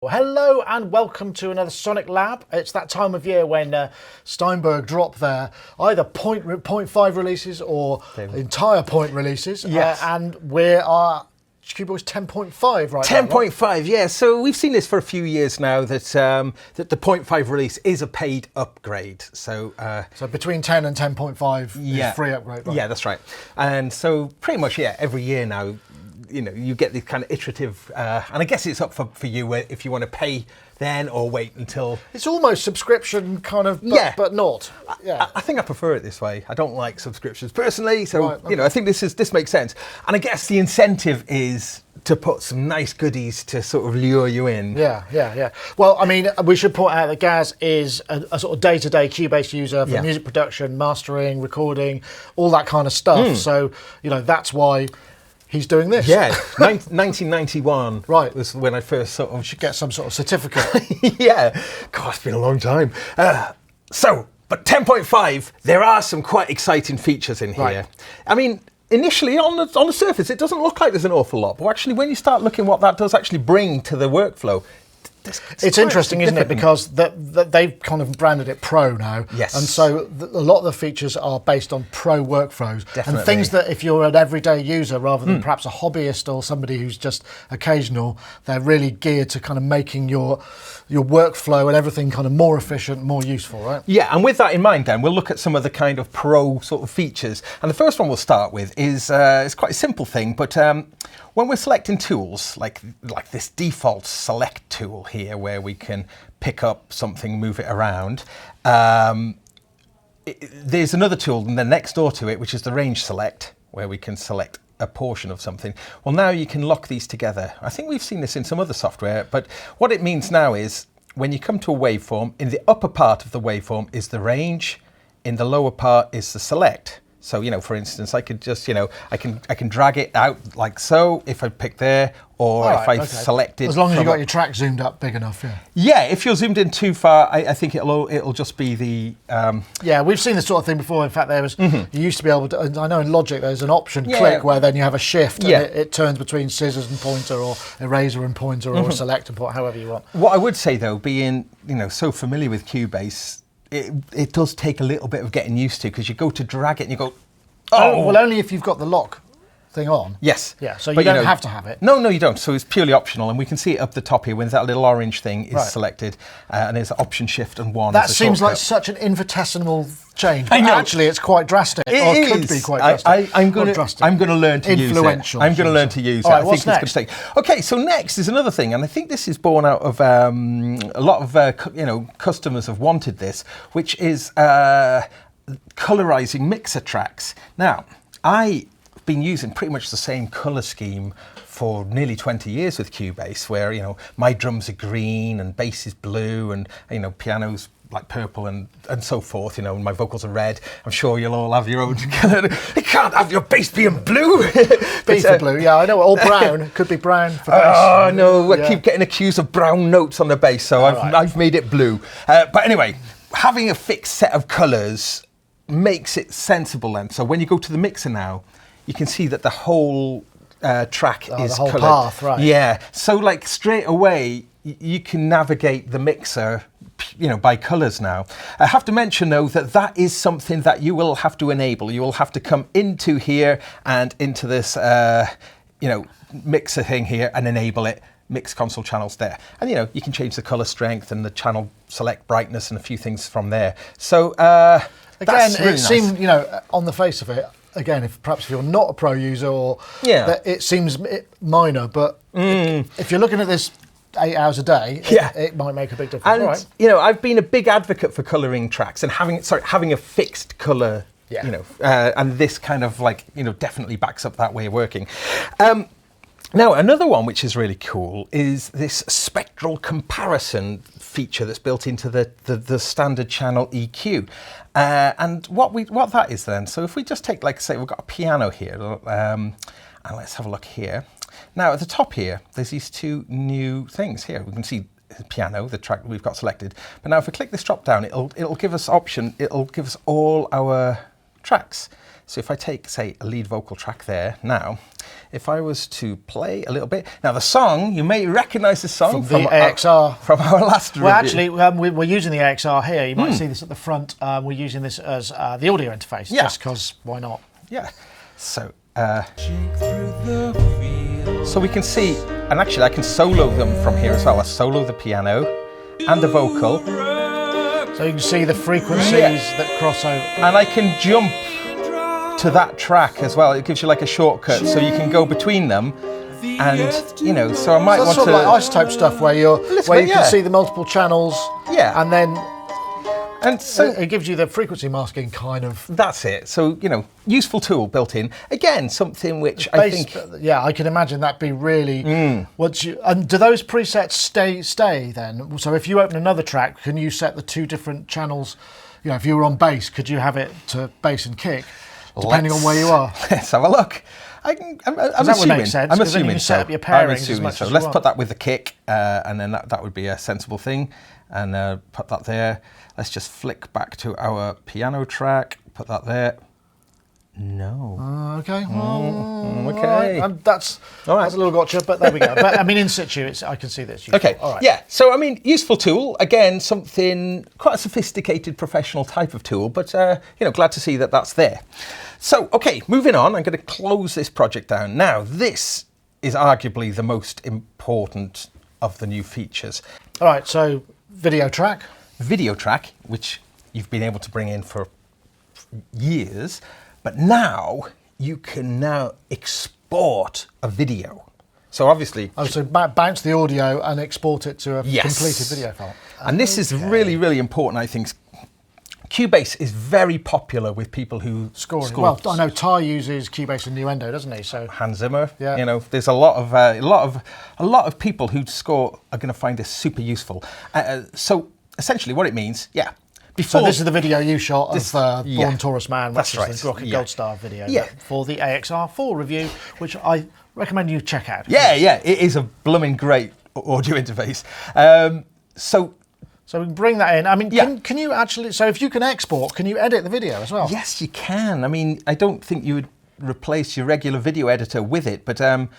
Well, hello and welcome to another SonicLAB. It's that time of year when Steinberg drop their either 0.5 releases or entire point releases. Yes. And we are Cubase 10.5 right now. 10.5, yeah. So we've seen this for a few years now that that the 0.5 release is a paid upgrade. So between 10 and 10.5 is free upgrade, right? Yeah, that's right. And so pretty much, yeah, every year now, you know, you get this kind of iterative, and I guess it's up for you if you want to pay then or wait until... It's almost subscription kind of, but not. Yeah. I think I prefer it this way. I don't like subscriptions personally, so right, okay. You know, I think this makes sense. And I guess the incentive is to put some nice goodies to sort of lure you in. Yeah. Well, I mean, we should point out that Gaz is a sort of day-to-day Cubase user for music production, mastering, recording, all that kind of stuff. So, you know, that's why he's doing this. Yeah, 1991 right. was when I first sort of... Should get some sort of certificate. Yeah, God, it's been a long time. But 10.5, there are some quite exciting features in here. Right. I mean, initially on the surface, it doesn't look like there's an awful lot, but actually when you start looking what that does actually bring to the workflow, it's interesting, isn't it? Because they've kind of branded it Pro now. Yes. And so a lot of the features are based on Pro workflows. Definitely. And things that if you're an everyday user rather than perhaps a hobbyist or somebody who's just occasional, they're really geared to kind of making your workflow and everything kind of more efficient, more useful, right? Yeah, and with that in mind then, we'll look at some of the kind of Pro sort of features. And the first one we'll start with is it's quite a simple thing, but when we're selecting tools, like this default select tool here, where we can pick up something, move it around, there's another tool next door to it, which is the range select, where we can select a portion of something. Well, now you can lock these together. I think we've seen this in some other software, but what it means now is when you come to a waveform, in the upper part of the waveform is the range, in the lower part is the select. So, you know, for instance, I could just, you know, I can drag it out like so if I pick there, or if I selected. As long as you've got your track zoomed up big enough, yeah. Yeah, if you're zoomed in too far, I think it'll just be the... Yeah, we've seen this sort of thing before. In fact, there was you used to be able to, I know in Logic there's an option click where then you have a shift and it turns between scissors and pointer, or eraser and pointer, or select and pointer, however you want. What I would say though, being, you know, so familiar with Cubase, it does take a little bit of getting used to, because you go to drag it and you go, oh, well, only if you've got the lock thing on. Yes. Yeah, so you don't have to have it. No, you don't. So it's purely optional, and we can see it up the top here when that little orange thing is selected, and there's Option Shift and 1. That seems like such an infinitesimal change. I know. Actually, it's quite drastic. It could be quite drastic. I'm going to learn to use it. Influential. I'm going to learn to use it. All right, what's next? Okay, so next is another thing, and I think this is born out of a lot of customers have wanted this, which is colorizing mixer tracks. Now, I've been using pretty much the same color scheme for nearly 20 years with Cubase, where, you know, my drums are green and bass is blue and, you know, piano's like purple and so forth, you know, and my vocals are red. I'm sure you'll all have your own colour. You can't have your bass being blue. B for blue, yeah, I know. Or brown. Could be brown for bass. Oh, no, I keep getting accused of brown notes on the bass, so I've made it blue. But anyway, having a fixed set of colours makes it sensible then. So when you go to the mixer now, you can see that the whole track is the whole coloured. path, right. Yeah, so like straight away, you can navigate the mixer, you know, by colours now. I have to mention though that is something that you will have to enable. You will have to come into here and into this, you know, mixer thing here and enable it. Mix console channels there, and you know, you can change the color strength and the channel select brightness and a few things from there. So again, really it seemed, you know, on the face of it, again, if you're not a pro user, or that it seems minor, but if you're looking at this 8 hours a day, it might make a big difference. And you know, I've been a big advocate for coloring tracks and having a fixed color. Yeah. You know, and this kind of like, you know, definitely backs up that way of working. Now, another one which is really cool is this Spectral Comparison feature that's built into the standard channel EQ. And what that is then, so if we just take, like, say, we've got a piano here, and let's have a look here. Now, at the top here, there's these two new things here. We can see the piano, the track we've got selected. But now if we click this drop down, it'll give us all our tracks. So if I take, say, a lead vocal track there now, if I was to play a little bit, now the song, you may recognise the song from the AXR. From our last review. Well, actually, we're using the AXR here. You might see this at the front. We're using this as the audio interface, just because why not? Yeah. So, so we can see, and actually I can solo them from here as well. I solo the piano and the vocal. So you can see the frequencies that cross over. And I can jump to that track as well. It gives you like a shortcut, so you can go between them. And, you know, so I might want to... sort of like isotope stuff where you can see the multiple channels. Yeah. And then... And so it gives you the frequency masking kind of... That's it. So, you know, useful tool built in. Again, something which I think... Yeah, I can imagine that'd be really... And do those presets stay then? So if you open another track, can you set the 2 different channels? You know, if you were on bass, could you have it to bass and kick, depending on where you are? Let's have a look. I'm assuming. Sense, I'm assuming you set up your pairings as much so. As Let's want. put that with the kick, and then that would be a sensible thing. And put that there. Let's just flick back to our piano track. Put that there. No. Okay. Okay. That's a little gotcha, but there we go. But I mean, in situ, I can see this. Okay. All right. Yeah. So I mean, useful tool. Again, something quite a sophisticated, professional type of tool. But you know, glad to see that that's there. So okay, moving on. I'm going to close this project down now. This is arguably the most important of the new features. All right. So video track, which you've been able to bring in for years. But now you can export a video. So obviously... so bounce the audio and export it to a completed video file. And this is really, really important, I think. Cubase is very popular with people who score. Well, I know Ty uses Cubase and Nuendo, doesn't he? So Hans Zimmer. Yeah. You know, there's a lot of people who score are going to find this super useful. So essentially, what it means, So this is the video you shot of Born Taurus Man, which is the Rocket Gold Star video for the AXR4 review, which I recommend you check out. Yeah, it is a blooming great audio interface. So we can bring that in. I mean, can you actually, so if you can export, can you edit the video as well? Yes, you can. I mean, I don't think you would replace your regular video editor with it, but I'm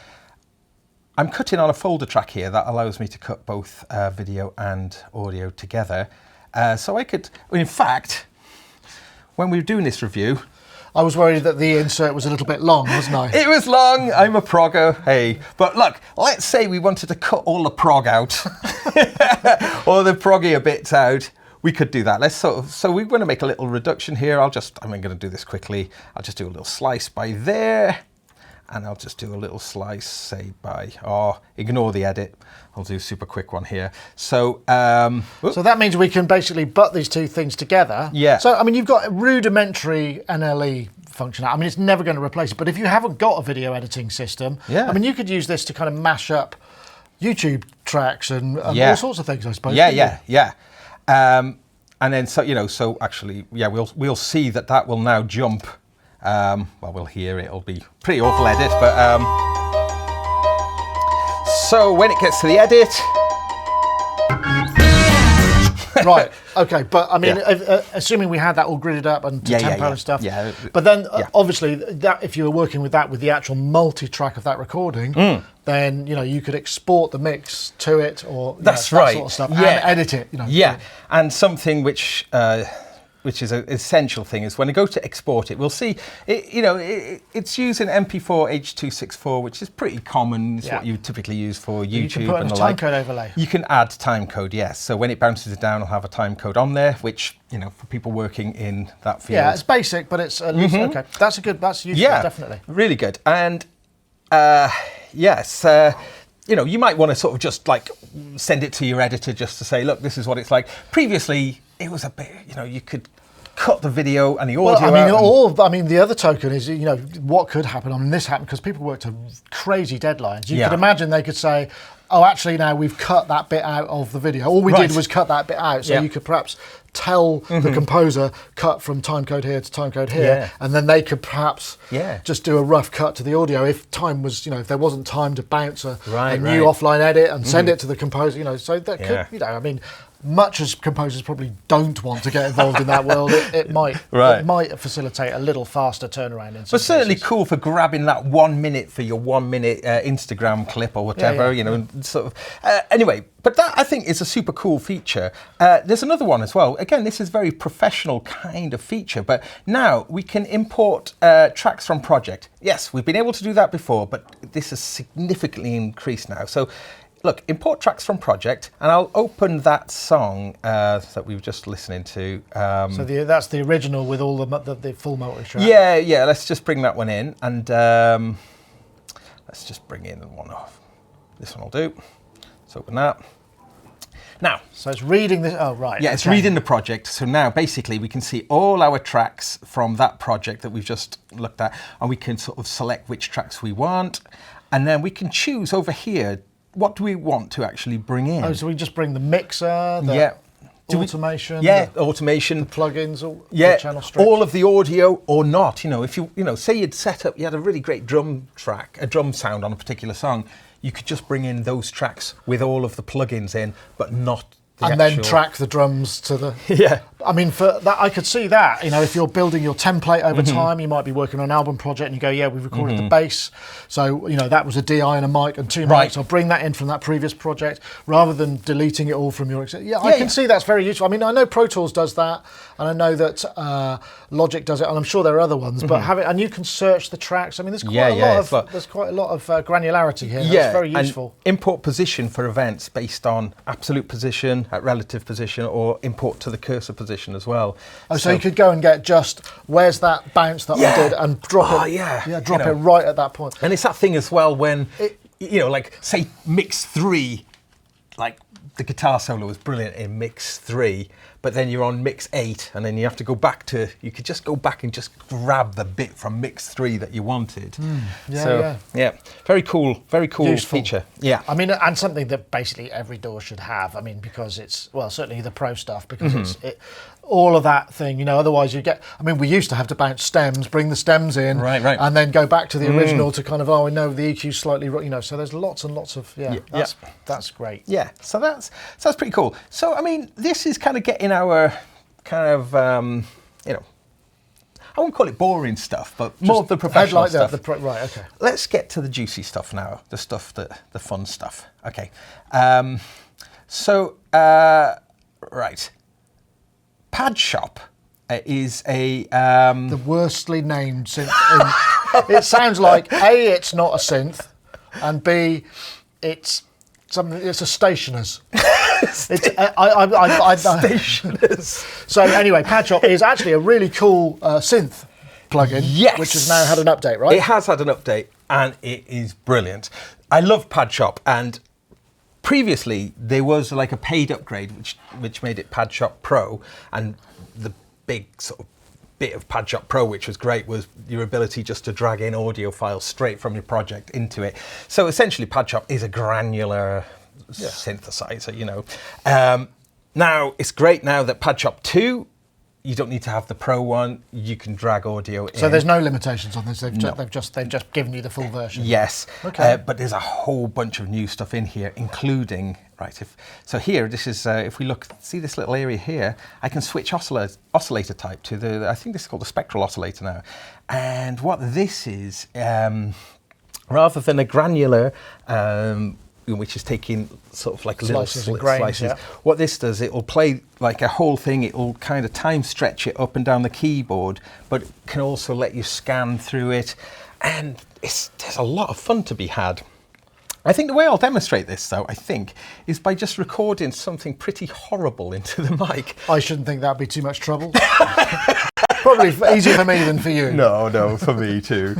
cutting on a folder track here that allows me to cut both video and audio together. So I could, in fact, when we were doing this review... I was worried that the insert was a little bit long, wasn't I? It was long, I'm a progger, hey. But look, let's say we wanted to cut all the prog out, or the proggier bits out, we could do that. So we're going to make a little reduction here. I'm going to do this quickly. I'll just do a little slice by there. And I'll just do a little slice, say by, ignore the edit. I'll do a super quick one here. So so that means we can basically butt these 2 things together. Yeah. So, I mean, you've got rudimentary NLE function. I mean, it's never going to replace it. But if you haven't got a video editing system, I mean, you could use this to kind of mash up YouTube tracks and all sorts of things, I suppose. Yeah. And then, so actually, we'll see that will now jump. Well, we'll hear it. It'll be pretty awful edit, but so when it gets to the edit, right? Okay, but I mean, assuming we had that all gridded up and to tempo and stuff. Yeah. But then, obviously, that if you were working with that with the actual multi-track of that recording, then you could export the mix to it, or that sort of stuff, and edit it. And something which is an essential thing is when I go to export it, we'll see, it's using MP4 H.264, which is pretty common. It's what you typically use for YouTube. You can put in a timecode overlay. You can add timecode, yes. So when it bounces it down, it'll have a timecode on there, which, for people working in that field. Yeah, it's basic, but it's at least, okay. That's useful, definitely. Really good. And yes, you might want to sort of just like send it to your editor just to say, look, this is what it's like. Previously, it was a bit, you could cut the video and the audio. Well, I mean, the other token is, what could happen. I mean, this happened because people worked to crazy deadlines. You could imagine they could say, oh, actually, now we've cut that bit out of the video. All we did was cut that bit out. So you could perhaps tell the composer, cut from timecode here to timecode here, and then they could perhaps just do a rough cut to the audio if time was, if there wasn't time to bounce a new offline edit and send it to the composer, so that could, I mean, much as composers probably don't want to get involved in that world, it might facilitate a little faster turnaround. In some but certainly cases. cool for grabbing that 1 minute for your 1 minute Instagram clip or whatever, you know, and sort of. Anyway, but that I think is a super cool feature. There's another one as well. Again, this is very professional kind of feature, but now we can import tracks from Project. Yes, we've been able to do that before, but this has significantly increased now. So. Look, import tracks from Project, and I'll open that song that we were just listening to. So that's the original with all the full multi-track. Yeah. Let's just bring that one in, and let's just bring in one off. This one will do. Let's open that. Now, so it's reading this. Oh, right. Yeah, it's reading the project. So now, basically, we can see all our tracks from that project that we've just looked at, and we can sort of select which tracks we want, and then we can choose over here. What do we want to actually bring in? Oh, so we just bring the mixer, the automation, automation, the plugins, the channel stretch. all of the audio or not. You know, if you say you'd set up, you had a really great drum track, a drum sound on a particular song, you could just bring in those tracks with all of the plugins in, but not. Then track the drums to the... I mean, for that, I could see that. You know, if you're building your template over time, you might be working on an album project and you go, we've recorded the bass. So, you know, that was a DI and a mic and 2 mics. I'll bring that in from that previous project rather than deleting it all from your... I can see that's very useful. I mean, I know Pro Tools does that and I know that Logic does it and I'm sure there are other ones, but and you can search the tracks. I mean, there's quite a lot of granularity here. That's very useful. And import position for events based on absolute position, at relative position, or import to the cursor position as well. Oh, so you could go and get just where's that bounce that I did and drop it. Drop it right at that point. And it's that thing as well when like say mix 3, like the guitar solo was brilliant in mix 3, but then you're on mix 8, and then you have to go back to. You could just go back and just grab the bit from mix 3 that you wanted. Very cool useful feature. Yeah, I mean, and something that basically every DAW should have. I mean, because it's certainly the Pro stuff because it's all of that thing. You know, otherwise you get. I mean, we used to have to bounce stems, bring the stems in, right, and then go back to the original to kind of I know the EQ's slightly, you know. So there's lots and lots of that's great. Yeah, so that's pretty cool. So I mean, this is kind of getting our kind of I won't call it boring stuff, but just more of the professional stuff. Right, okay. Let's get to the juicy stuff now, the stuff the fun stuff. Okay, right. Pad Shop is a the worstly named synth. It sounds like A, it's not a synth, and B, it's something. It's a stationer's. Stationers. So anyway, Pad Shop is actually a really cool synth plugin, which has now had an update, right? It has had an update, and it is brilliant. I love Pad Shop, and previously there was like a paid upgrade, which made it Pad Shop Pro, and the big sort of bit of Pad Shop Pro, which was great, was your ability just to drag in audio files straight from your project into it. So essentially, Pad Shop is a granular synthesizer, you know. Now it's great now that Pad Shop 2, you don't need to have the Pro one. You can drag audio in. So there's no limitations on this. They've just given you the full version. Yes. Okay. But there's a whole bunch of new stuff in here, including here. This is if we look, see this little area here. I can switch oscillator type to I think this is called the Spectral Oscillator now. And what this is, rather than a granular. Which is taking sort of like slices little slices. What this does, it will play like a whole thing. It will kind of time stretch it up and down the keyboard, but can also let you scan through it. And there's a lot of fun to be had. I think the way I'll demonstrate this, though, is by just recording something pretty horrible into the mic. I shouldn't think that'd be too much trouble. Probably easier for me than for you. No, for me too.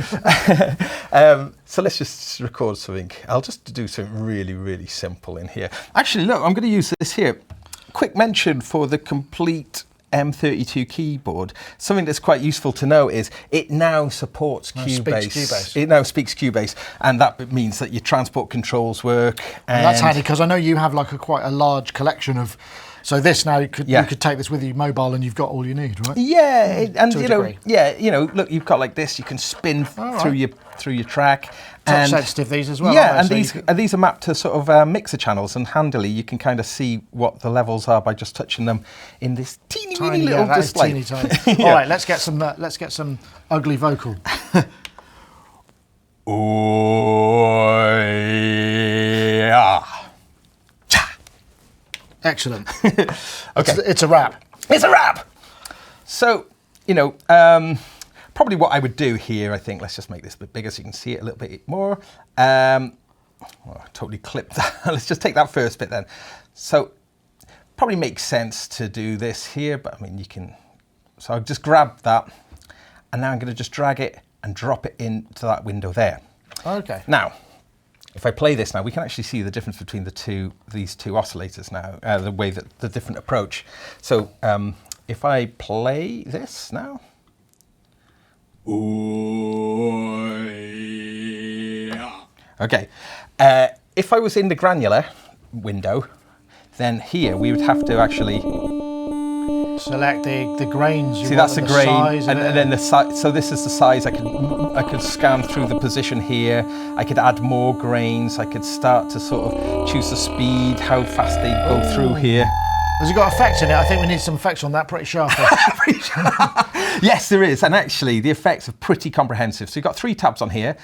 So let's just record something. I'll just do something really, really simple in here. Actually, look, I'm going to use this here. Quick mention for the complete M32 keyboard. Something that's quite useful to know is it now supports Cubase. It now speaks Cubase, and that means that your transport controls work. And that's handy because I know you have like quite a large collection of So this now, you could take this with you mobile and you've got all you need, right? Yeah, and you know, look, you've got like this. You can spin through your track. Touch sensitive these as well. Yeah, and these are mapped to sort of mixer channels, and handily you can kind of see what the levels are by just touching them in this teeny little display. Teeny tiny. Yeah. All right, let's get some ugly vocal. Oh yeah. Excellent. Okay, it's a wrap. It's a wrap. So, you know, probably what I would do here, I think, let's just make this a bit bigger so you can see it a little bit more. I totally clipped that. Let's just take that first bit then. So, probably makes sense to do this here, but I mean, you can. So I'll just grab that, and now I'm going to just drag it and drop it into that window there. Okay. Now, if I play this now, we can actually see the difference between these two oscillators now, the way that the different approach. So if I play this now. Okay. If I was in the granular window, then here we would have to actually select the grains. See, that's the grain, and then the size. So this is the size. I could scan through the position here. I could add more grains. I could start to sort of choose the speed, how fast they go through here. Has it got effects in it? I think we need some effects on that, pretty sharp. Yes, there is, and actually the effects are pretty comprehensive. So you've got 3 tabs on here.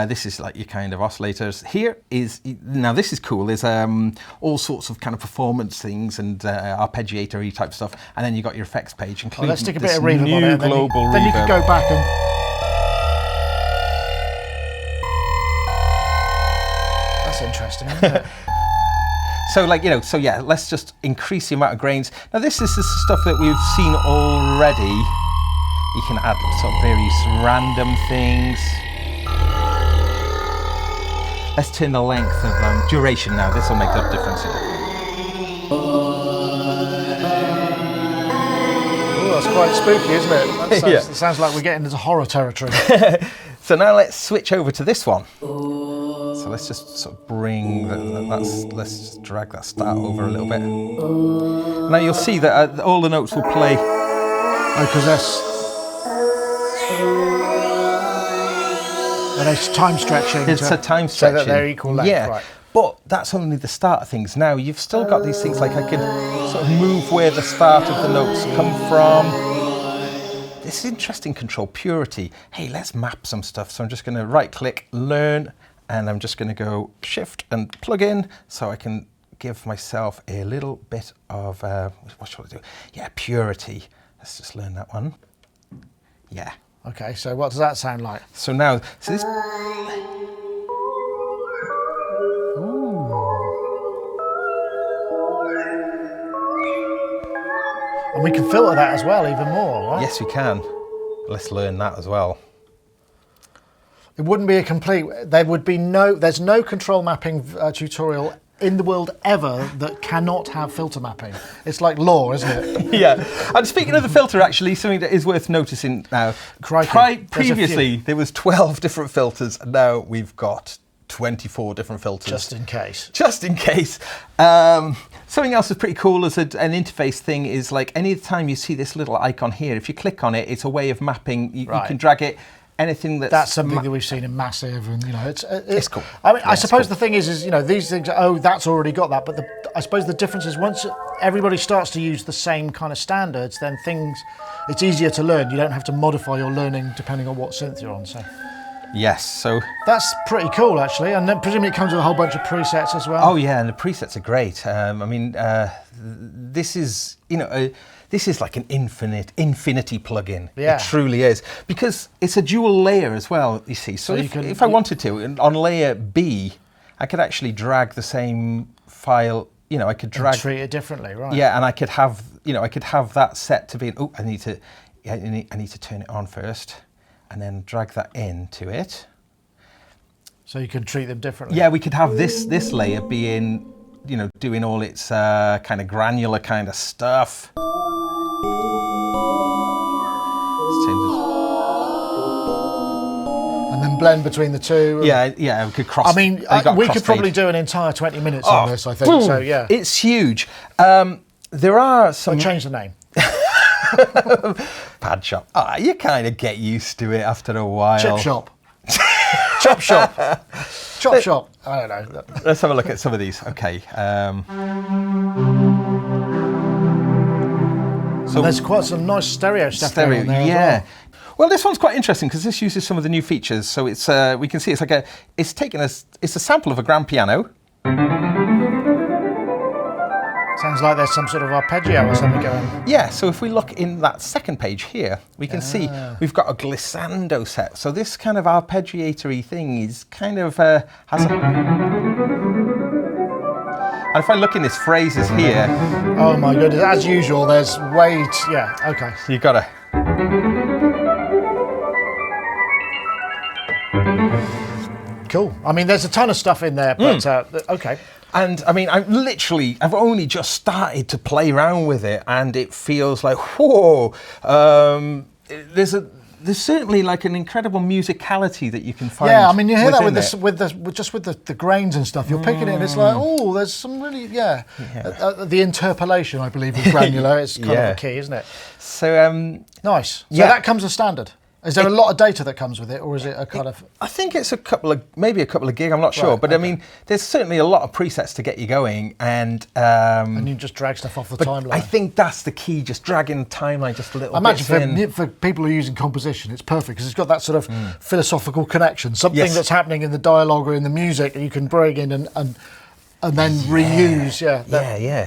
This is like your kind of oscillators. Here is, now this is cool, there's all sorts of kind of performance things and arpeggiatory type stuff, and then you've got your effects page, including let's stick a bit of reverb on it, global reverb. Then you can go back and... That's interesting, isn't it? So like, you know, so yeah, let's just increase the amount of grains. Now this is the stuff that we've seen already. You can add sort of various random things. Let's turn the length of duration now. This will make a difference here. Oh, that's quite spooky, isn't it? It sounds like we're getting into horror territory. So now let's switch over to this one. So let's just sort of bring let's just drag that start over a little bit. Now you'll see that all the notes will play. Oh, because that's time stretching. It's a time stretching. So that they're equal length, yeah. Right. But that's only the start of things. Now you've still got these things like I could sort of move where the start of the notes come from. This is interesting control, purity. Hey, let's map some stuff. So I'm just going to right click, learn, and I'm just going to go shift and plug in so I can give myself a little bit of, what should I do? Yeah, purity. Let's just learn that one. Yeah. Okay, so what does that sound like? So now, so this. And we can filter that as well, even more, right? Yes, we can. Let's learn that as well. It wouldn't be a complete. There's no control mapping tutorial in the world ever that cannot have filter mapping. It's like law, isn't it? Yeah. And speaking of the filter, actually, something that is worth noticing now. Previously, there was 12 different filters, and now we've got 24 different filters. Just in case. Just in case. Something else that's pretty cool as an interface thing is like any time you see this little icon here, if you click on it, it's a way of mapping. You can drag it. Anything that's something that we've seen in Massive, and you know, it's cool. I mean, I suppose the thing is you know, these things. Oh, that's already got that. But I suppose the difference is once everybody starts to use the same kind of standards, then it's easier to learn. You don't have to modify your learning depending on what synth you're on. So. Yes, so that's pretty cool actually, and then presumably it comes with a whole bunch of presets as well. Oh yeah, and the presets are great. I mean, this is this is like an infinity plugin. Yeah. It truly is, because it's a dual layer as well. You see, so if I wanted to, on layer B, I could actually drag the same file. You know, I could drag and treat it differently, right? Yeah, and I could have that set to be. Oh, I need to turn it on first. And then drag that into it. So you can treat them differently? Yeah, we could have this layer being, you know, doing all its kind of granular kind of stuff. And then blend between the two. Yeah, we could cross. I mean, we could probably do an entire 20 minutes on this, I think. So yeah, it's huge. there are some... Change the name. Pad shop. You kind of get used to it after a while. Chip shop. Chop shop. Chop shop. I don't know. Let's have a look at some of these. Okay. So there's quite some nice stereo stuff going on there as well, this one's quite interesting because this uses some of the new features. So it's we can see it's like it's a sample of a grand piano. Sounds like there's some sort of arpeggio or something going. Yeah, so if we look in that second page here, we can see we've got a glissando set. So this kind of arpeggiatory thing is kind of has a... And if I look in his phrases here... Oh my goodness, as usual, there's okay. So you've got to... Cool. I mean, there's a ton of stuff in there, but okay. And I mean, I've only just started to play around with it, and it feels like, whoa, there's certainly like an incredible musicality that you can find. Yeah, I mean, you hear that with the grains and stuff. You're picking it, and it's like, oh, there's some really, the interpolation, I believe, with granular is kind of the key, isn't it? So nice. So that comes as standard. Is there a lot of data that comes with it, or is it a kind of... I think it's maybe a couple of gig, I'm not sure. But I mean, there's certainly a lot of presets to get you going. And you just drag stuff off the timeline. I think that's the key, just dragging the timeline just a little bit. I imagine for people who are using composition, it's perfect because it's got that sort of philosophical connection. Something that's happening in the dialogue or in the music, and you can bring in and then reuse.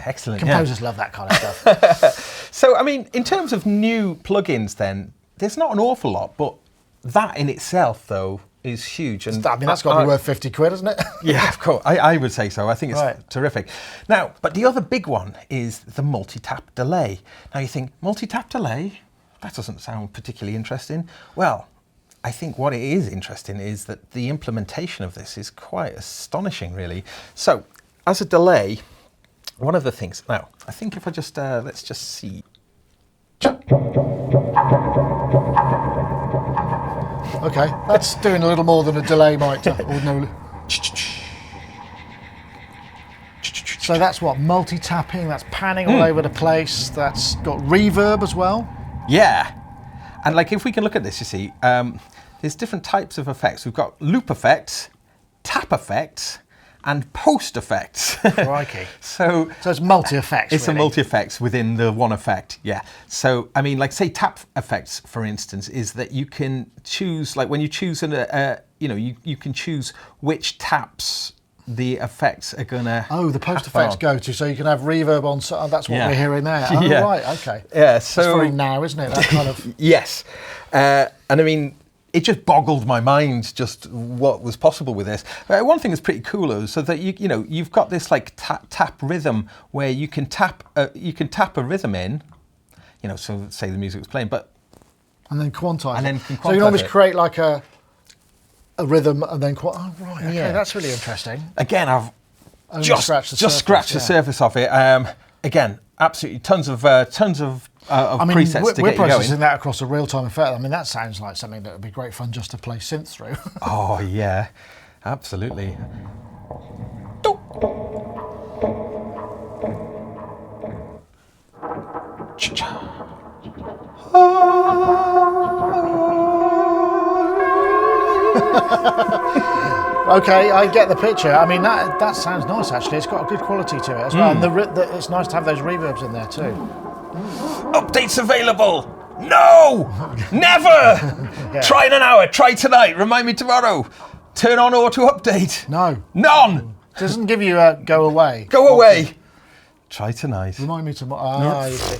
Excellent. Composers love that kind of stuff. So, I mean, in terms of new plugins then, there's not an awful lot, but that in itself, though, is huge. And I mean, that's got to be worth 50 quid, isn't it? Yeah, of course. I would say so. I think it's terrific. Now, but the other big one is the multi-tap delay. Now, you think, multi-tap delay? That doesn't sound particularly interesting. Well, I think what it is interesting is that the implementation of this is quite astonishing, really. So, as a delay, one of the things... Now, I think if I just... let's just see... Okay, that's doing a little more than a delay might ordinarily. So that's what, multi-tapping, that's panning all over the place, that's got reverb as well? Yeah, and like if we can look at this, you see, there's different types of effects. We've got loop effects, tap effects, and post effects. Crikey. So it's multi-effects. It's really. a multi-effects within the one effect, yeah. So, I mean, like say tap effects, for instance, is that you can choose, like when you choose, you can choose which taps the effects are going to... Oh, the post effects go to, so you can have reverb on, so that's what we're hearing there. Oh, right, okay. Yeah, so... It's very now, isn't it, that kind of... Yes. And I mean... It just boggled my mind just what was possible with this. One thing that's pretty cool is so that you've got this like tap rhythm where you can tap a rhythm in, so say the music was playing, but and then quantize. And then so you can always create like a rhythm and then okay, that's really interesting. Again, I've just scratched the surface of it. Again, absolutely tons of presets to get you going. We're processing that across a real-time effect. I mean, that sounds like something that would be great fun just to play synth through. Oh, yeah, absolutely. Okay, I get the picture. I mean, that sounds nice, actually. It's got a good quality to it as well. And it's nice to have those reverbs in there, too. Updates available! No! Never! Try in an hour, try tonight, remind me tomorrow. Turn on auto update. No. None! Doesn't give you a go away. Go away. Try tonight. Remind me tomorrow. You see.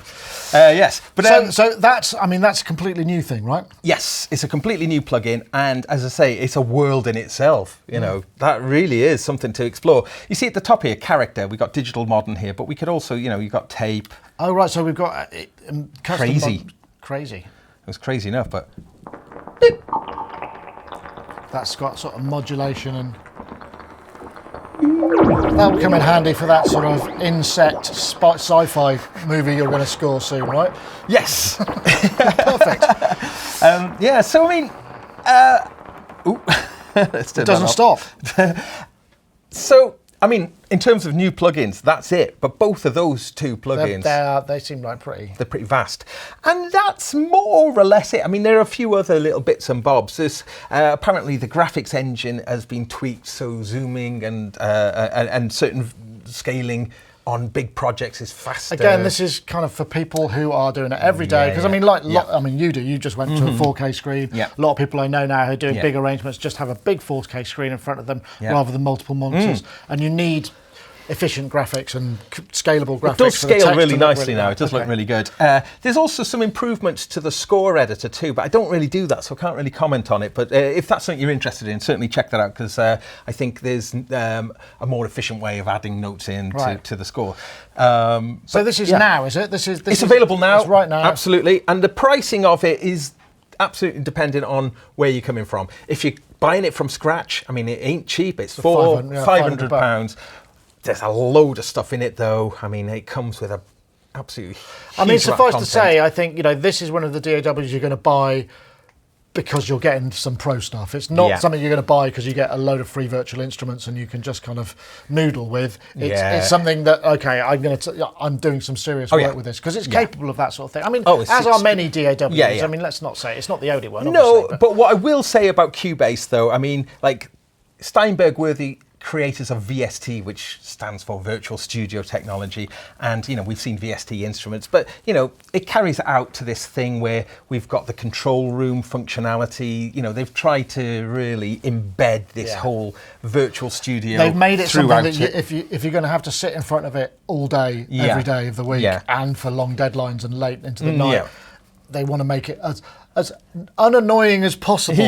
Yes. But so that's a completely new thing, right? Yes, it's a completely new plugin, and as I say, it's a world in itself. That really is something to explore. You see at the top here, character. We've got digital modern here, but we could also, you've got tape. Oh right, so we've got crazy. Crazy. It was crazy enough, but that's got sort of modulation and. That will come in handy for that sort of insect sci-fi movie you're going to score soon, right? Yes. Perfect. So I mean, it doesn't stop. So I mean, in terms of new plugins, that's it. But both of those two plugins, they seem like they're pretty vast, and that's more or less it. I mean, there are a few other little bits and bobs. There's apparently the graphics engine has been tweaked, so zooming and certain scaling on big projects is faster. Again, this is kind of for people who are doing it every day. Because I mean, I mean, you do. You just went to a 4K screen. Yeah. A lot of people I know now who are doing big arrangements just have a big 4K screen in front of them rather than multiple monitors. And you need efficient graphics and scalable graphics. It does scale really nicely now. It does look really good. There's also some improvements to the score editor too, but I don't really do that, so I can't really comment on it. But if that's something you're interested in, certainly check that out, because I think there's a more efficient way of adding notes in to the score. So this is now, is it? It's available now. It's right now. Absolutely. And the pricing of it is absolutely dependent on where you're coming from. If you're buying it from scratch, I mean, it ain't cheap. It's £500. There's a load of stuff in it, though. I mean, it comes with a absolutely huge I mean, suffice to say, I think, this is one of the DAWs you're going to buy because you're getting some pro stuff. It's not something you're going to buy because you get a load of free virtual instruments and you can just kind of noodle with. It's something that, okay, I'm doing some serious work with this, because it's capable of that sort of thing. I mean, as are many DAWs. I mean, let's not say it's not the only one. No, but what I will say about Cubase, though, I mean, like Steinberg were the creators of VST, which stands for Virtual Studio Technology, and we've seen VST instruments, but it carries it out to this thing where we've got the control room functionality. They've tried to really embed this whole virtual studio. They've made it something that if you're going to have to sit in front of it all day, every day of the week, and for long deadlines and late into the night, they want to make it as unannoying as possible,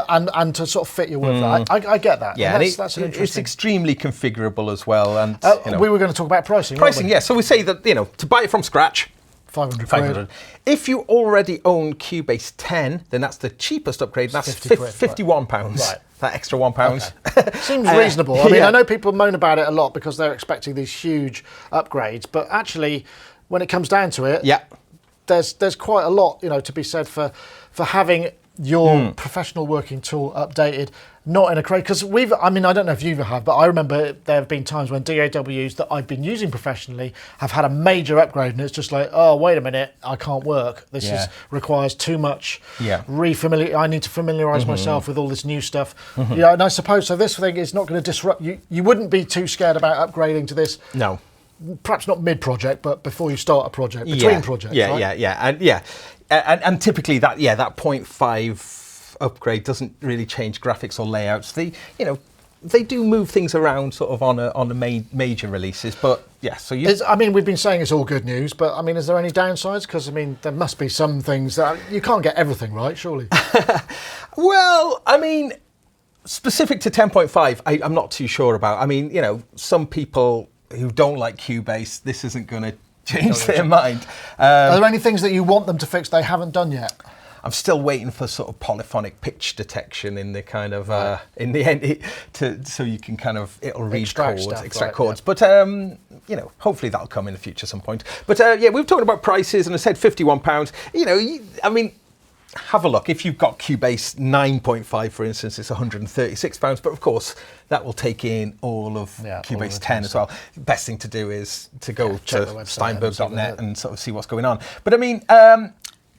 and to sort of fit your workflow. I get that. Yeah, and that's an interesting. It's extremely configurable as well. And we were going to talk about pricing. Pricing, yeah. So we say that to buy it from scratch, 500. If you already own Cubase 10, then that's the cheapest upgrade. That's £51. Right. That extra £1. Okay. Seems reasonable. I mean, I know people moan about it a lot because they're expecting these huge upgrades, but actually, when it comes down to it, there's quite a lot, to be said for having your professional working tool updated, not in a crate. Because I don't know if you have, but I remember there have been times when DAWs that I've been using professionally have had a major upgrade, and it's just like, oh, wait a minute, I can't work. This requires too much I need to familiarise myself with all this new stuff. And I suppose, so this thing is not going to disrupt you. You wouldn't be too scared about upgrading to this. No. Perhaps not mid-project, but before you start a project, between projects, right? And typically that 0.5 upgrade doesn't really change graphics or layouts. They do move things around sort of on the major releases, but so we've been saying it's all good news, but I mean, is there any downsides? Because there must be some things that you can't get everything right, surely. Well, I mean, specific to 10.5, I'm not too sure about. I mean, some people who don't like Cubase, this isn't going to change their mind. Are there any things that you want them to fix they haven't done yet? I'm still waiting for sort of polyphonic pitch detection in the kind of in the end so you can kind of it'll read chords, extract chords. But hopefully that'll come in the future some point. But we've talked about prices, and I said £51. I mean, have a look. If you've got Cubase 9.5, for instance, it's £136. But of course, that will take in all of Cubase 10 as well. Best thing to do is to go to Steinberg.net and sort of see what's going on. But I mean,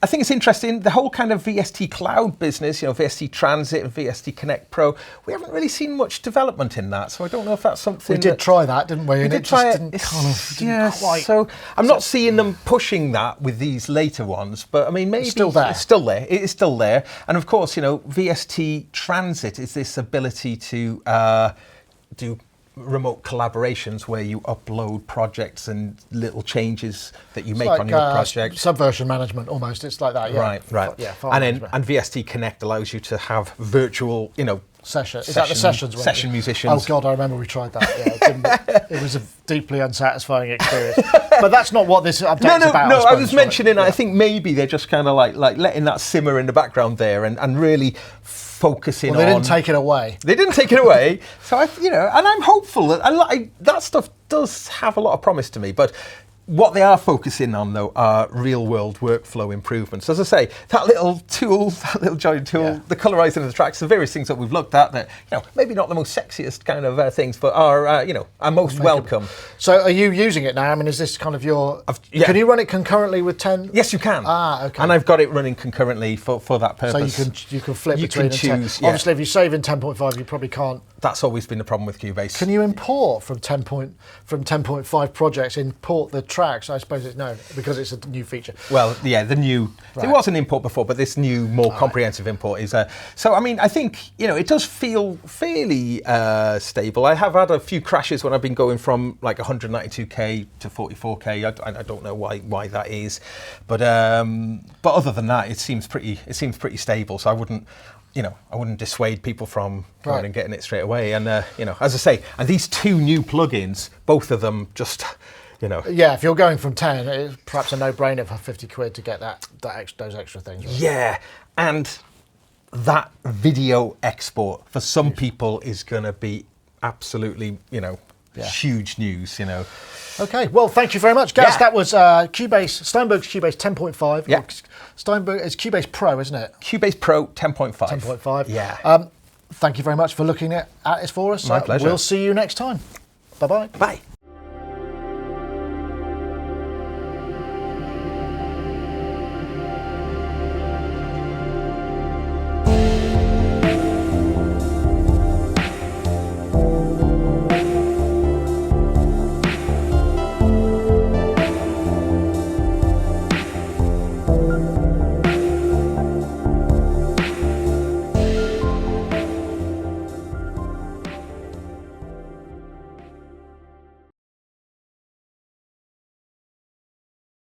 I think it's interesting, the whole kind of VST Cloud business, VST Transit and VST Connect Pro, we haven't really seen much development in that. So I don't know if that's something. We did try that, didn't we? We did try it. Didn't quite. So I'm not seeing them pushing that with these later ones, but I mean, maybe it's still there. It's still there. It is still there. And of course, VST Transit is this ability to do remote collaborations where you upload projects and little changes that you make on your project. Subversion management, almost. It's like that, Right. And VST Connect allows you to have virtual, sessions. Is that the sessions one? Session musicians. Oh God, I remember we tried that. It was a deeply unsatisfying experience. But that's not what this update is about. No, I was mentioning. I think maybe they're just kind of like letting that simmer in the background there and really focusing on. They didn't take it away. They didn't take it away. So and I'm hopeful that that stuff does have a lot of promise to me. But What they are focusing on, though, are real-world workflow improvements. As I say, that little tool, that little joint tool, the colorizing of the tracks, the various things that we've looked at that, maybe not the most sexiest kind of things, but are, are most welcome. So are you using it now? I mean, is this kind of your... Can you run it concurrently with 10? Yes, you can. Okay. And I've got it running concurrently for that purpose. So you can flip between can choose, 10. Obviously, if you save in 10.5, you probably can't... That's always been the problem with Cubase. Can you import from 10.5 projects, import the tracks? I suppose it's no, because it's a new feature. Well, yeah, the new... There was an import before, but this new, more comprehensive import is... So, I mean, I think, it does feel fairly stable. I have had a few crashes when I've been going from like 192K to 44K. I don't know why that is. But other than that, it seems pretty stable. So I wouldn't dissuade people from going and getting it straight away. And, as I say, and these two new plugins, both of them just, Yeah, if you're going from 10, it's perhaps a no-brainer for 50 quid to get those extra things. Right? Yeah, and that video export for some people is going to be absolutely, huge news, Okay, well, thank you very much, Gaz. That was Steinberg's Cubase 10.5. Yeah. Steinberg, it's Cubase Pro, isn't it? Cubase Pro 10.5. 10.5. Yeah. Thank you very much for looking at it for us. My pleasure. We'll see you next time. Bye-bye. Bye.